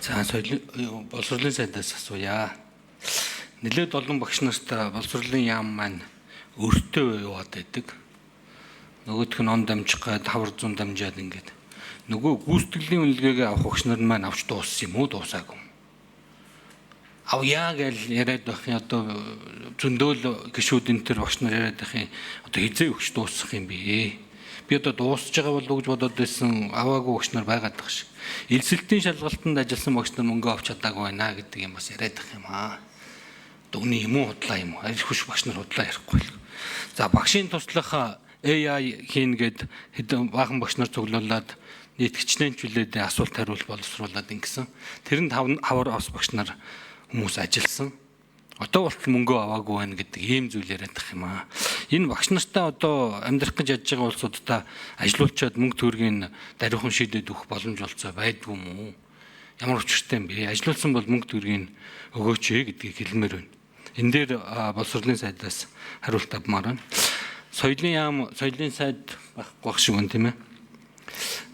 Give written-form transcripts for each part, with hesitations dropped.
За боловсролын сайдаас асууя. Нэлээд олон багш нарт боловсролын яам маань өртөө яваад байдаг. Нөгөөх нь он дамжих гээд хавар зүүн дамжаад ингээд. Нөгөө гүйцэтгэлийн үнэлгээгээ авах багш нар маань авч дууссан юм уу, дуусаагүй юм. Авъя гэж яриад байх юм одоо зөндөөл гişүүд энэ төр багш нар яриад байх юм. Одоо хизээ өгч дуусах юм бэ? Би одоо дуусж байгаа болов уу гэж бодоод байсан аваагүй багш нар байгаад байгаа шиг. Элсэлтийн шалгалтанд ажилласан багш нар мөнгө авч чадаагүй байна гэдэг юм бас яриад байх юм аа. Дүгний юм уу худлаа юм уу? Арил хүч багш нар худлаа ярихгүй л. За багшийн туслах AI хийн гээд хэдэн баахан багш нар цуглуулад нийт хичнээнчүүлээд асуулт хариулт боловсруулад ингэсэн. Тэрэнд хавар ос багш нар хүмүүс ажилласан. Одоо болтол мөнгөө аваагүй байна гэдэг ийм зүйл яриад байх юм аа. Энэ багш нартаа одоо амьдрах гэж яаж байгаа улсуудаа ажилуулчаад мөнгө төгрөгийн даруйхан шийдээд өгөх боломж олцоо байдгүй юм уу? Ямар учиртай юм бэ? Ажилуулсан бол мөнгө төгрөгийг өгөөч гэдгийг хэлмээр байна. Энэ дээр боловсролын сайдаас хариулт авмаар байна. Соёлын сайд байхгүй шиг байна тийм ээ.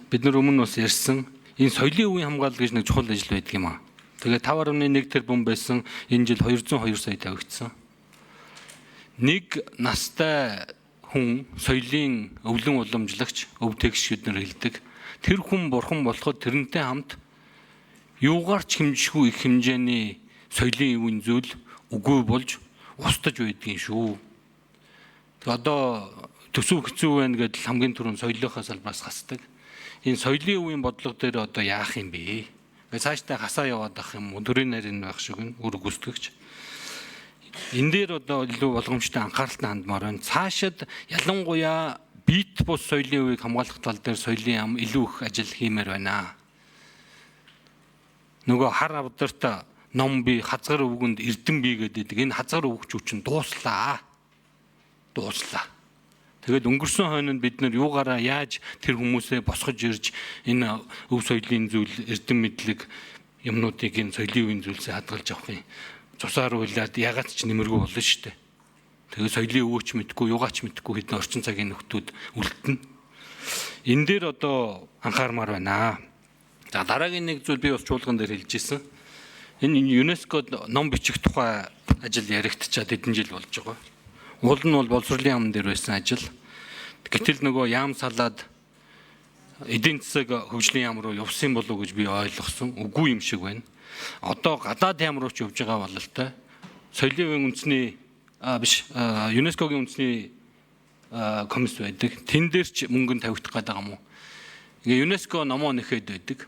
Бид нар өмнө бас ярьсан энэ соёлын үеийн хамгаалал гэж нэг чухал ажил байдаг юм аа. Тэгээ 5.1 тэрбум байсан энэ жил 202 сая тавигдсан. Нэг настай хүн соёлын өвлөн уламжлагч, өв тэгшүүд нар хэлдэг. Тэр хүн бурхан болоход тэрнтэй хамт юугаар ч хэмжихгүй их хэмжээний соёлын үн зүйл үгүй болж устж байдгийн шүү. Одоо төсөв хэцүү байна гэдэл хамгийн түрүүнд соёлынхаа салбараас хасдаг. Энэ соёлын үеийн бодлого дээр одоо яах юм бэ? Цаашдаа хасаа яваад ах юм уу? Төрийн нарийн байх шиг нь үр гүйцэтгэгч. Энэ дээр одоо илүү болгоомжтой анхааралтай хандмаар байна. Цаашид ялангуяа бит бус соёлын үеийг хамгаалах тал дээр соёлын ам илүү их ажил хиймээр байна. Нөгөө хар авдарт ном би хазгар өвгөнд эрдэн бий гэдэг. Энэ хазгар өвгч чинь дууслаа. Тэгээд өнгөрсөн хойнонд бид нар юугаараа яаж тэр хүмүүсээ босгож ирж энэ өв соёлын зүйл эрдэм мэдлэг юмнуудыг энэ соёлын үеийн зүйлсээ хадгалж авах юм. Цусаар уйлаад ягаад ч нэмэргүй болно шүү дээ. Тэгээд соёлын өвөөч мэдгүй, югаач мэдгүй хэдэн орчин цагийн нөхдүүд үлдэнэ. Энэ дээр одоо анхаармаар байна. За дараагийн нэг зүйл би бас чуулган дээр хэлж ирсэн. Энэ ЮНЕСКОд ном бичих тухай ажил яригдчаад хэдэн жил болж байгаа. Уул нь бол боловсролын яам дээр байсан ажил. Гэтэл нөгөө яам салаад эдийн засаг хөгжлийн яам руу явсан болов уу гэж би ойлгосон. Үгүй юм шиг байна. Одоо гадаад яам руу ч явж байгаа бололтой. Соёлын үндэсний ЮНЕСКОгийн үндэсний комисс байдаг. Тэн дээр ч мөнгө тавигдах гэдэг юм уу? Ингээ ЮНЕСКО номоо нэхэд байдаг.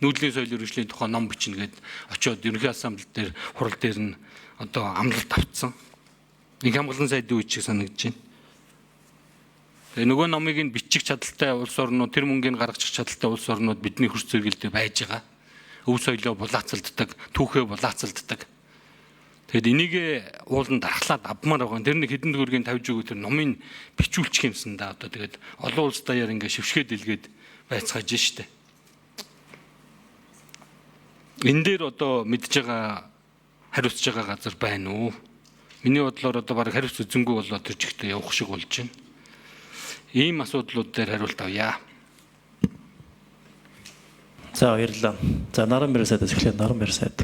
Нүүдлийн соёл өргөжлийн тухай ном бичнэ гэд очиод ерөнхий ассамбле дээр хурал дээр нь одоо амлалт авцсан. Нэг хамгаалсан сайдын үеч шиг санагдаж байна. Тэгээ нөгөө номыг нь бичих чадaltaй улс орнууд тэр мөнгөний гаргачих чадaltaй улс орнууд бидний хөрс зэрэгэлдээ байж байгаа. Өв соёлоо булаацалддаг, түүхээ булаацалддаг. Тэгэд энийг ууланд дарахлаад авмаар байгаа. Тэр нэг хэдэн төгрөгийн тавьж өгөө тэр номыг бичүүлчих юмсан да. Одоо тэгээд олон улс даяар ингээ шившгээд илгээд байцгааж штэ. Энэ дээр одоо мэдж байгаа хариуцж байгаа газар байна уу? Миний бодлоор одоо баг хариуц үзэнгүй болоод тэр чигтээ явах шиг болж байна. Ийм асуудлууд дээр хариулт авъя. За баярлалаа. За Наранбэр сайдаас эхлэе. Наранбэр сайд.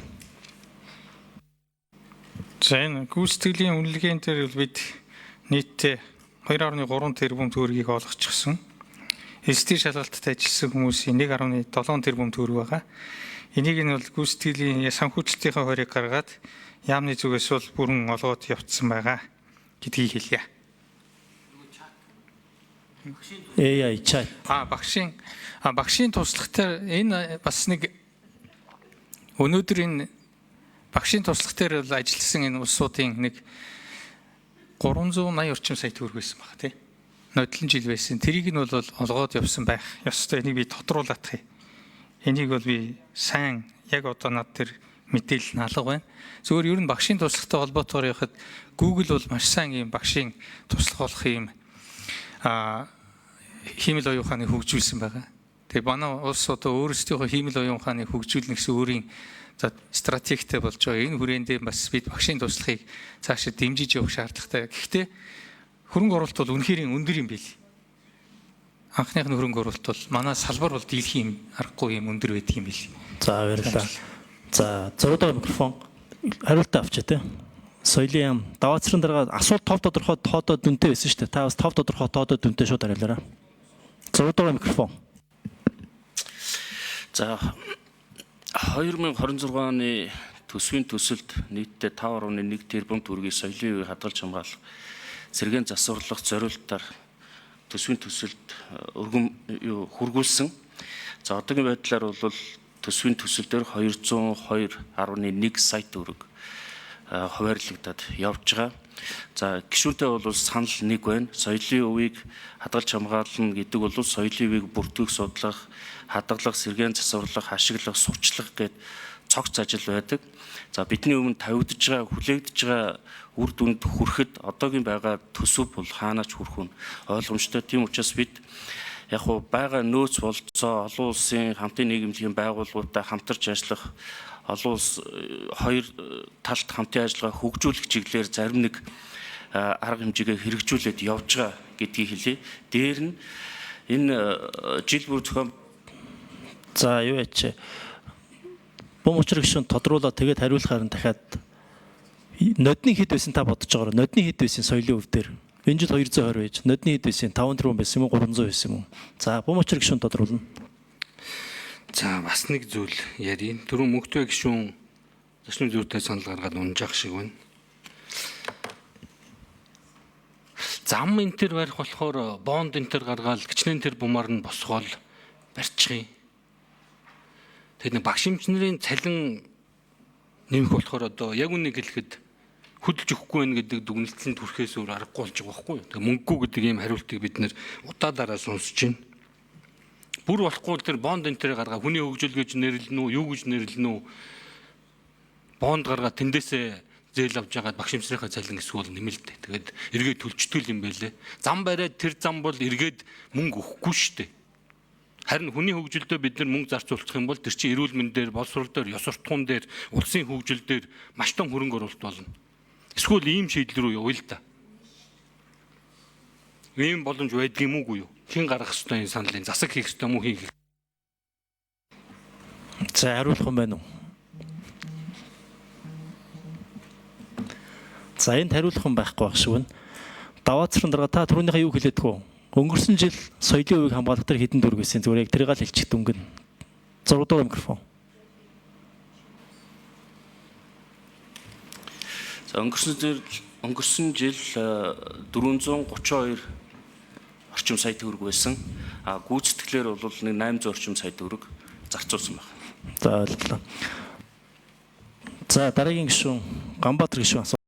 За энэ гүйцэтгэлийн үнэлгээнд дээр бид нийтдээ 2.3 тэрбум төгрөгийг олгочихсон. Эсдийн шалгалтад ажилласан хүмүүсийн 1.7 тэрбум төгрөг байгаа. Энийг нь бол гүйцэтгэлийн санхүүжилтийн хорийг гаргаад яамны зүгээс бол бүрэн олгоод явцсан байгаа гэдгийг хэлье. AI чат. Багшийн туслагтаар энэ бас нэг өнөөдөр энэ багшийн туслах дээр бол ажилласан энэ улсуудын нэг 380 орчим сая төгрөг байсан байна тий. Нодлон жил байсан. Тэрийг нь бол олгоод явсан байх. Ёстой энийг би тодруулах юм. Энийг бол би сайн яг одоо над тэр мэдээлэл нь алга байна. Зөвхөн ер нь багшийн туршлагатай холбоотойгоор явахад Google бол маш сайн ийм багшийн туршлага болох ийм хиймэл оюун ухааныг хөгжүүлсэн байгаа. Тэгээ манай улс одоо өөрсдийнхөө хиймэл оюун ухааныг хөгжүүлнэ гэсэн өөрийн стратегтэй болж байгаа. Энэ хүрээндээ бас бид багшийн туршлагыг цаашаа дэмжиж явах шаардлагатай. Гэхдээ хөрөнгө оруулалт бол үнэхээр өндөр юм байл. анхных нь хөрөнгө оруулалт бол манай салбар бол дийлхийн аргагүй юм өндөр байдаг юм биш. За баярлалаа. За 6 дугаар микрофон хариултаа авчаа те. Соёлын яам даваацрын дараа асуулт тов тодорхой тоодоо дүнтэй байсан шүү дээ. Та бас тов тодорхой тоодоо дүнтэй шууд хариулаарай. 6 дугаар микрофон. За 2026 оны төсвийн төсөлд нийтдээ 5.1 тэрбум төгрөгийг соёлын үеийг хадгалж хамгаалах сэргээн засварлах зорилтоор төсвийн төсөлд хүргүүлсэн. За одоогийн байдлаар бол төсвийн төсөл дээр 202.1 сая төгрөг хуваарлагдаад явж байгаа. За гишүүнтэй бол санал нэг байна. Соёлын үеийг хадгалж хамгаална гэдэг бол соёлын үеийг бүртгэх, судлах, хадгалах, сэргээн засварлах, ашиглах, сурчлах гэд цогц ажил байдаг. За бидний өмнө тавигдж байгаа, хүлээгдэж байгаа үр дүнд хүрэхэд одоогийн байгаа төсөв бол хаанаач хүрэх нь ойлгомжтой. Тийм учраас бид яг хуу байгаа нөөц болцоо олон улсын хамтын нийгэмлэгийн байгууллагуудтай хамтарч ажиллах, олон улс хоёр талд хамтын ажиллагаа хөгжүүлэх чиглэлээр зарим нэг арга хэмжээгээ хэрэгжүүлээд явж байгаа гэдгийг хэлье. Дээр нь энэ жил бүр зохион За юу яач. Бом учрыг шин тодруулаад тэгээд хариулахаар нь дахиад нодны хэд байсан та бодож байгаагаар нодны хэд байсан соёлын өв дээр энэ жил 220 байж нодны хэд байсан 5 тэрбум байсан юм уу 300 байсан юм уу. За бом учрыг шин тодруулна. За бас нэг зүйл ярив. Түрүүн мөнхтөө гишүүн зочны зүйтэй санал гаргаад унжаах шиг байна. Зам энэ төр барих болохоор бонд энэ төр гаргаад гिचнэн тэр бумаар нь босгоол барьчихъя. Тэгээд багш эмчнэрийн цалин нэмэх болохоор одоо яг үнийг хэлэхэд хөдөлж өгөхгүй байх гэдэг дүгнэлтийн төрхөөс өөр аргагүй болж байгаа байхгүй юу. Тэгээд мөнгөгүй гэдэг ийм хариултыг бид нэр удаадараа сонсож байна. Бүр болохгүй тэр бонд энэ төрийг гаргаа хүний хөгжил гэж нэрлэнэ үү, юу гэж нэрлэнэ үү? Бонд гаргаа тэндээсээ зээл авч яагаад багш эмчнэрийнхээ цалин эсвэл нэмэлт. Тэгээд эргээд төлчтгөл юм байлээ. Зам бариад тэр зам бол эргээд мөнгө өгөхгүй шүү дээ. Харин хүний хөгжилдөө бид нар мөнгө зарцуулах юм бол тэр чинь эрүүл мэнд дээр, боловсрол дээр, ёс суртахуун дээр, улсын хөгжил дээр маш том хөрөнгө оруулалт болно. Эсвэл ийм шийдэл рүү явъя л да. Ийм боломж байдаг юм уугүй юу? Хэн гаргах ёстой энэ саналын засаг хийх ёстой мүү хийх. За хариулах юм байна уу? За энд хариулах юм байхгүй байх шиг байна. Даваацрын дараа та түрүүнийхээ юу хэлээдгүү? Өнгөрсөн жил соёлын үеийг хамгаалах төр хэдэн төгрөг байсан зүгээр яг тэрийг л хэлчих дүнгэн. 6 дугаар микрофон. За өнгөрсөн жил 432 орчим сая төгрөг байсан. Гүйцэтгэлээр бол нэг 800 орчим сая төгрөг зарцуулсан байна. За ойлголоо. За дараагийн гишүүн Ганбаатар гишүүн